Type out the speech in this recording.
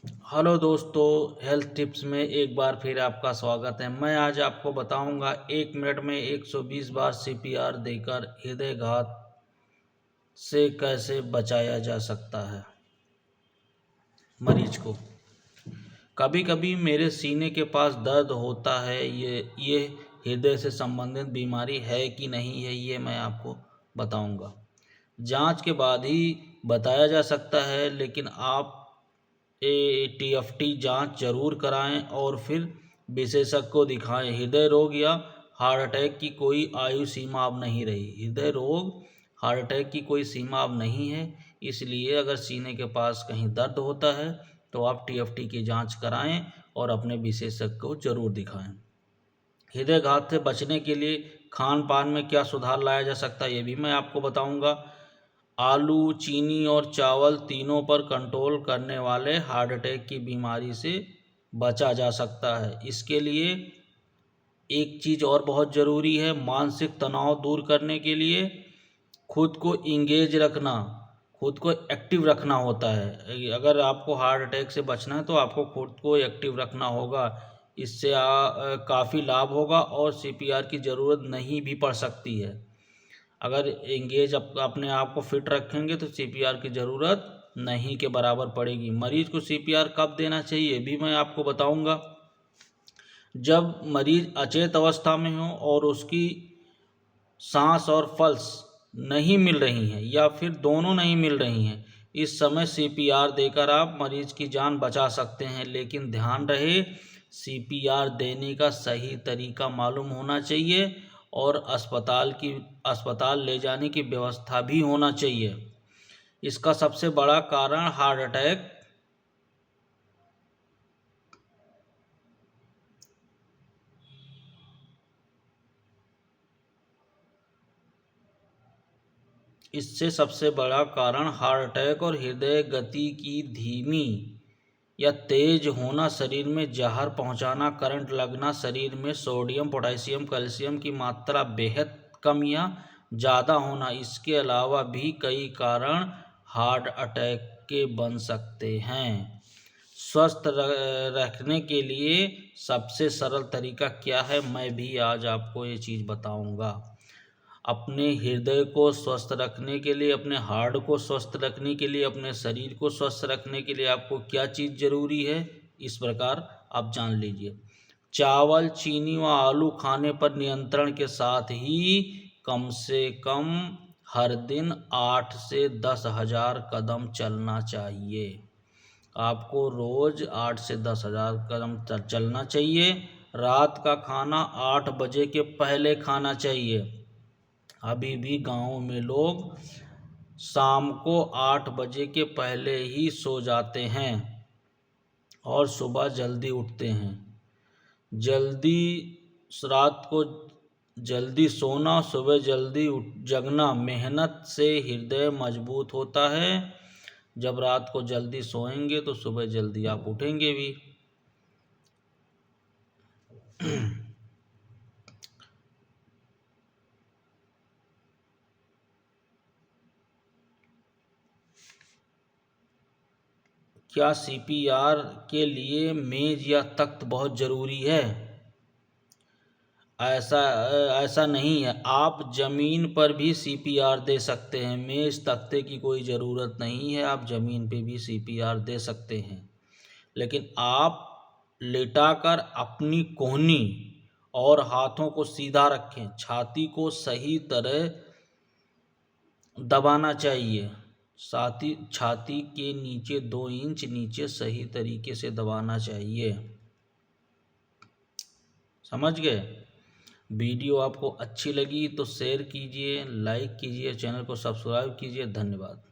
Hello दोस्तों, health tips में एक बार फिर आपका स्वागत है। मैं आज आपको बताऊंगा 1 मिनट में 120 बार सीपीआर देकर हृदयघात से कैसे बचाया जा सकता है मरीज को। कभी कभी मेरे सीने के पास दर्द होता है। ये हृदय से संबंधित बीमारी है कि नहीं है, ये मैं आपको बताऊंगा। जांच के बाद ही बताया जा सकता है, लेकिन आप टीएफटी जांच जरूर कराएं और फिर विशेषज्ञ को दिखाएं। हृदय रोग या हार्ट अटैक की कोई आयु सीमा अब नहीं रही। हृदय रोग, हार्ट अटैक की कोई सीमा अब नहीं है। इसलिए अगर सीने के पास कहीं दर्द होता है तो आप टीएफटी की जांच कराएं और अपने विशेषज्ञ को जरूर दिखाएं। हृदयघात से बचने के लिए खान पान में क्या सुधार लाया जा सकता है, ये भी मैं आपको बताऊंगा। आलू, चीनी और चावल तीनों पर कंट्रोल करने वाले हार्ट अटैक की बीमारी से बचा जा सकता है। इसके लिए एक चीज़ और बहुत ज़रूरी है, मानसिक तनाव दूर करने के लिए खुद को इंगेज रखना, खुद को एक्टिव रखना होता है। अगर आपको हार्ट अटैक से बचना है तो आपको खुद को एक्टिव रखना होगा। इससे काफ़ी लाभ होगा और सीपीआर की ज़रूरत नहीं भी पड़ सकती है। अगर एंगेज अपने आप को फिट रखेंगे तो सीपीआर की ज़रूरत नहीं के बराबर पड़ेगी। मरीज को सीपीआर कब देना चाहिए भी मैं आपको बताऊंगा। जब मरीज अचेत अवस्था में हो और उसकी सांस और पल्स नहीं मिल रही हैं या फिर दोनों नहीं मिल रही हैं, इस समय सीपीआर देकर आप मरीज की जान बचा सकते हैं। लेकिन ध्यान रहे, सीपीआर देने का सही तरीका मालूम होना चाहिए और अस्पताल ले जाने की व्यवस्था भी होना चाहिए। इसका सबसे बड़ा कारण हार्ट अटैक इससे सबसे बड़ा कारण हार्ट अटैक और हृदय गति की धीमी या तेज होना, शरीर में जहर पहुंचाना, करंट लगना, शरीर में सोडियम, पोटेशियम, कैल्शियम की मात्रा बेहद कम या ज़्यादा होना। इसके अलावा भी कई कारण हार्ट अटैक के बन सकते हैं। स्वस्थ रखने के लिए सबसे सरल तरीका क्या है, मैं भी आज आपको ये चीज़ बताऊंगा। अपने हृदय को स्वस्थ रखने के लिए, अपने हार्ट को स्वस्थ रखने के लिए, अपने शरीर को स्वस्थ रखने के लिए आपको क्या चीज़ ज़रूरी है, इस प्रकार आप जान लीजिए। चावल, चीनी व आलू खाने पर नियंत्रण के साथ ही कम से कम हर दिन 8 से 10,000 कदम चलना चाहिए। आपको रोज़ 8 से 10,000 कदम चलना चाहिए। रात का खाना 8 बजे के पहले खाना चाहिए। अभी भी गाँव में लोग शाम को 8 बजे के पहले ही सो जाते हैं और सुबह जल्दी उठते हैं। जल्दी रात को जल्दी सोना, सुबह जल्दी जगना, मेहनत से हृदय मजबूत होता है। जब रात को जल्दी सोएंगे तो सुबह जल्दी आप उठेंगे भी। क्या सीपीआर के लिए मेज या तख्त बहुत ज़रूरी है? ऐसा ऐसा नहीं है। आप ज़मीन पर भी सीपीआर दे सकते हैं। मेज तख्ते की कोई ज़रूरत नहीं है, आप ज़मीन पे भी सीपीआर दे सकते हैं। लेकिन आप लेटाकर अपनी कोहनी और हाथों को सीधा रखें। छाती को सही तरह दबाना चाहिए। छाती के नीचे 2 इंच नीचे सही तरीके से दबाना चाहिए। समझ गए? वीडियो आपको अच्छी लगी तो शेयर कीजिए, लाइक कीजिए, चैनल को सब्सक्राइब कीजिए। धन्यवाद।